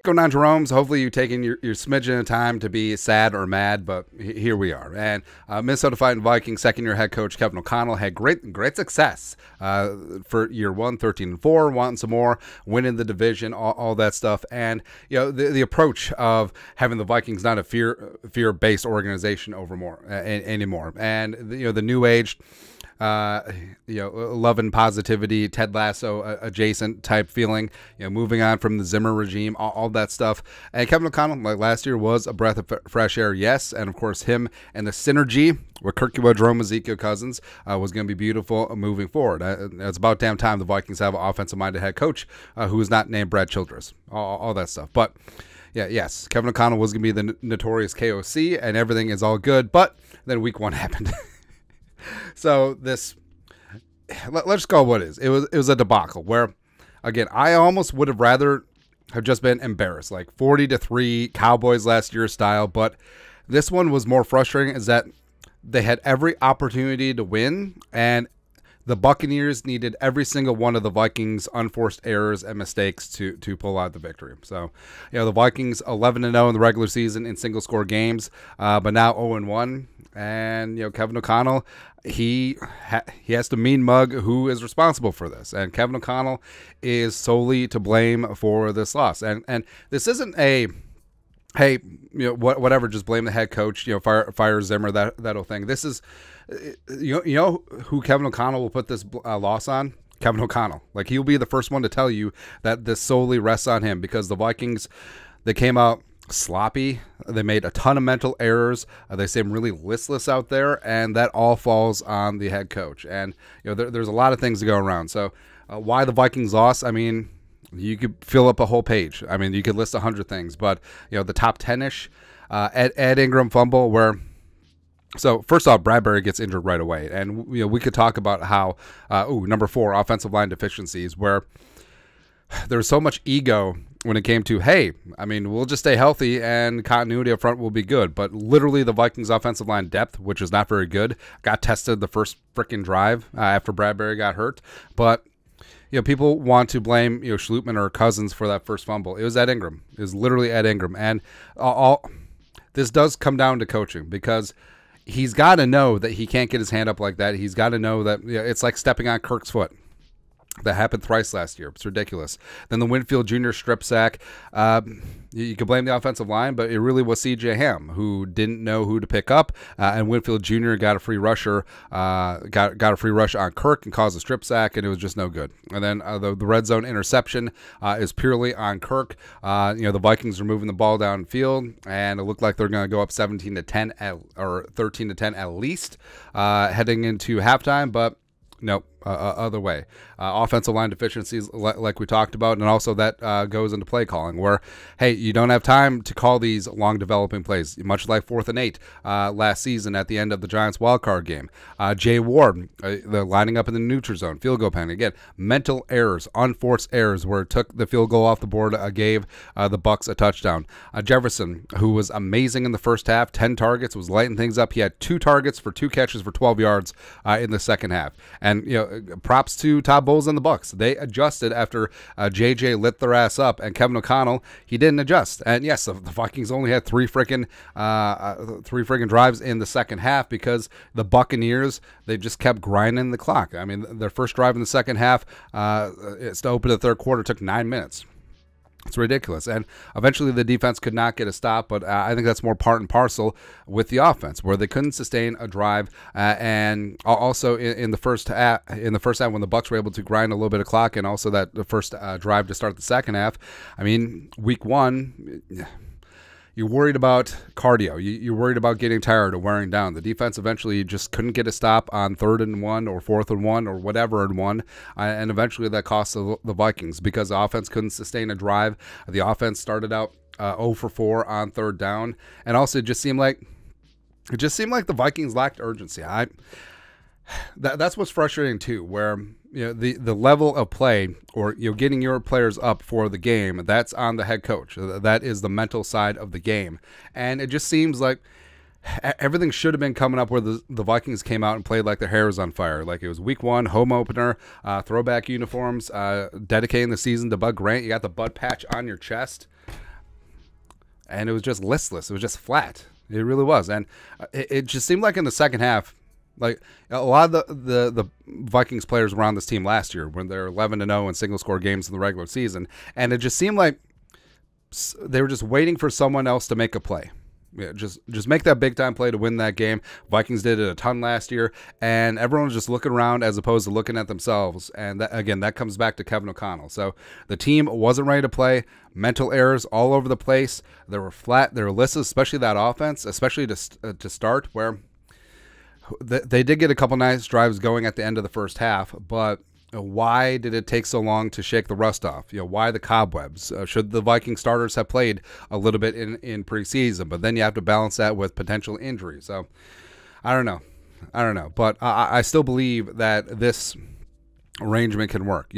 going on, Jerome's? Hopefully you're taking your smidgen of time to be sad or mad, but here we are. And Minnesota Vikings second-year head coach Kevin O'Connell had great success for year 1, 13-4, wanting some more, winning the division, all that stuff. And the approach of having the Vikings not a fear-based organization anymore, and the new age. Love and positivity, Ted Lasso adjacent type feeling, moving on from the Zimmer regime, all that stuff. And Kevin O'Connell, like last year, was a breath of fresh air, yes. And of course, him and the synergy with JEROME, Ezekiel Cousins was going to be beautiful moving forward. It's about damn time the Vikings have an offensive-minded head coach who is not named Brad Childress, all that stuff. But yes, Kevin O'Connell was going to be the notorious KOC, and everything is all good. But then week 1 happened. So let's just call it what it is. It was a debacle where, again, I almost would have rather have just been embarrassed, like 40-3 Cowboys last year style. But this one was more frustrating, is that they had every opportunity to win, and the Buccaneers needed every single one of the Vikings' unforced errors and mistakes to pull out the victory. So, the Vikings 11-0 in the regular season in single-score games, but now 0-1. And, Kevin O'Connell, he has to mean mug who is responsible for this. And Kevin O'Connell is solely to blame for this loss. And this isn't a, hey, whatever, just blame the head coach, fire Zimmer, that whole thing. This is, who Kevin O'Connell will put this loss on? Kevin O'Connell. Like, he'll be the first one to tell you that this solely rests on him, because the Vikings, they came out sloppy. They made a ton of mental errors. They seem really listless out there, and that all falls on the head coach. And there's a lot of things to go around. So why the Vikings lost? I mean, you could fill up a whole page. I mean, you could list 100 things, but the top 10ish, Ed Ingram fumble where. So first off, Bradbury gets injured right away, and we could talk about how number 4, offensive line deficiencies, where there's so much ego when it came to, hey, I mean, we'll just stay healthy and continuity up front will be good. But literally the Vikings offensive line depth, which is not very good, got tested the first freaking drive after Bradbury got hurt. But people want to blame Schlutman or Cousins for that first fumble. It was Ed Ingram. It was literally Ed Ingram. And this does come down to coaching, because he's got to know that he can't get his hand up like that. He's got to know that it's like stepping on Kirk's foot. That happened thrice last year. It's ridiculous. Then the Winfield Jr. strip sack. You could blame the offensive line, but it really was C.J. Ham who didn't know who to pick up, and Winfield Jr. got a free rusher, got a free rush on Kirk and caused a strip sack, and it was just no good. And then the red zone interception is purely on Kirk. The Vikings are moving the ball downfield, and it looked like they're going to go up 17-10 or 13-10 at least heading into halftime, but nope. Other way. Offensive line deficiencies, like we talked about, and also that goes into play calling, where, hey, you don't have time to call these long developing plays, much like 4th and 8 last season at the end of the Giants wildcard game. Jay Ward, the lining up in the neutral zone, field goal penalty. Again, mental errors, unforced errors, where it took the field goal off the board, gave the Bucs a touchdown. Jefferson, who was amazing in the first half, 10 targets, was lighting things up. He had 2 targets for 2 catches for 12 yards in the second half. And, props to Todd Bowles and the Bucs. They adjusted after JJ lit their ass up, and Kevin O'Connell, he didn't adjust. And yes, the Vikings only had 3 freaking drives in the second half, because the Buccaneers, they just kept grinding the clock. I mean, their first drive in the second half, it's to open the third quarter, took 9 minutes. It's ridiculous. And eventually the defense could not get a stop, but I think that's more part and parcel with the offense, where they couldn't sustain a drive. And also in the first half, when the Bucs were able to grind a little bit of clock, and also that the first drive to start the second half, I mean, week 1, you're worried about cardio. You're worried about getting tired or wearing down. The defense eventually just couldn't get a stop on 3rd and 1 or 4th and 1 or whatever and 1. And eventually that cost the Vikings, because the offense couldn't sustain a drive. The offense started out 0 for 4 on 3rd down. And also it just seemed like the Vikings lacked urgency. That's what's frustrating too, where the level of play, or getting your players up for the game, that's on the head coach. That is the mental side of the game. And it just seems like everything should have been coming up where the Vikings came out and played like their hair was on fire. Like it was week 1, home opener, throwback uniforms, dedicating the season to Bud Grant. You got the Bud patch on your chest. and it was just listless. It was just flat. It really was. And it just seemed like in the second half, like a lot of the Vikings players were on this team last year when they're 11-0 in single score games in the regular season. And it just seemed like they were just waiting for someone else to make a play. Yeah, just make that big time play to win that game. Vikings did it a ton last year, and everyone was just looking around as opposed to looking at themselves. And that, again, that comes back to Kevin O'Connell. So the team wasn't ready to play. Mental errors all over the place. They were flat. They were listless, especially that offense, especially to start, where they did get a couple nice drives going at the end of the first half, but why did it take so long to shake the rust off? Why the cobwebs? Should the Viking starters have played a little bit in preseason? But then you have to balance that with potential injuries. So I don't know. But I still believe that this arrangement can work.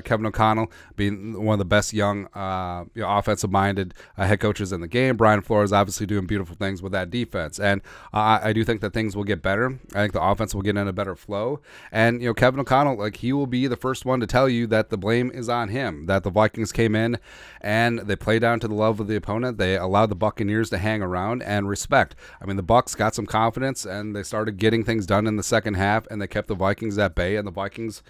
Kevin O'Connell being one of the best young offensive-minded head coaches in the game. Brian Flores obviously doing beautiful things with that defense. And I do think that things will get better. I think the offense will get in a better flow. And, Kevin O'Connell, like, he will be the first one to tell you that the blame is on him, that the Vikings came in and they played down to the level of the opponent. They allowed the Buccaneers to hang around, and respect. I mean, the Bucs got some confidence, and they started getting things done in the second half, and they kept the Vikings at bay, and the Vikings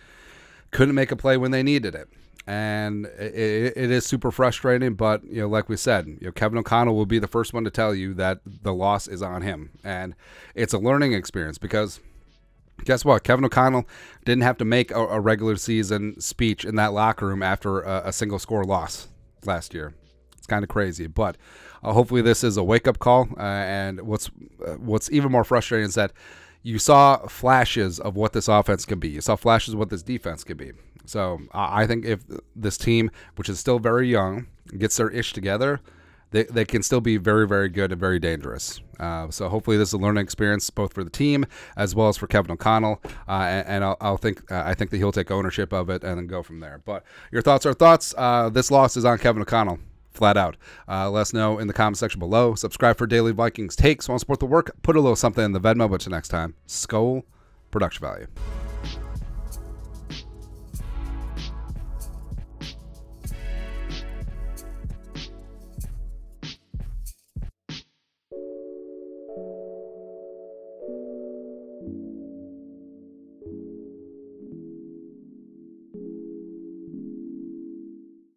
couldn't make a play when they needed it. And it is super frustrating, but like we said, Kevin O'Connell will be the first one to tell you that the loss is on him. And it's a learning experience, because guess what? Kevin O'Connell didn't have to make a regular season speech in that locker room after a single score loss last year. It's kind of crazy, but hopefully this is a wake-up call. And what's even more frustrating is that you saw flashes of what this offense can be. You saw flashes of what this defense can be. So I think if this team, which is still very young, gets their ish together, they can still be very, very good and very dangerous. So hopefully this is a learning experience both for the team as well as for Kevin O'Connell. And I think that he'll take ownership of it and then go from there. But your thoughts are thoughts. This loss is on Kevin O'Connell. Flat out. Let us know in the comment section below. Subscribe for daily Vikings takes. Want to support the work? Put a little something in the Venmo. But till next time, Skol, production value.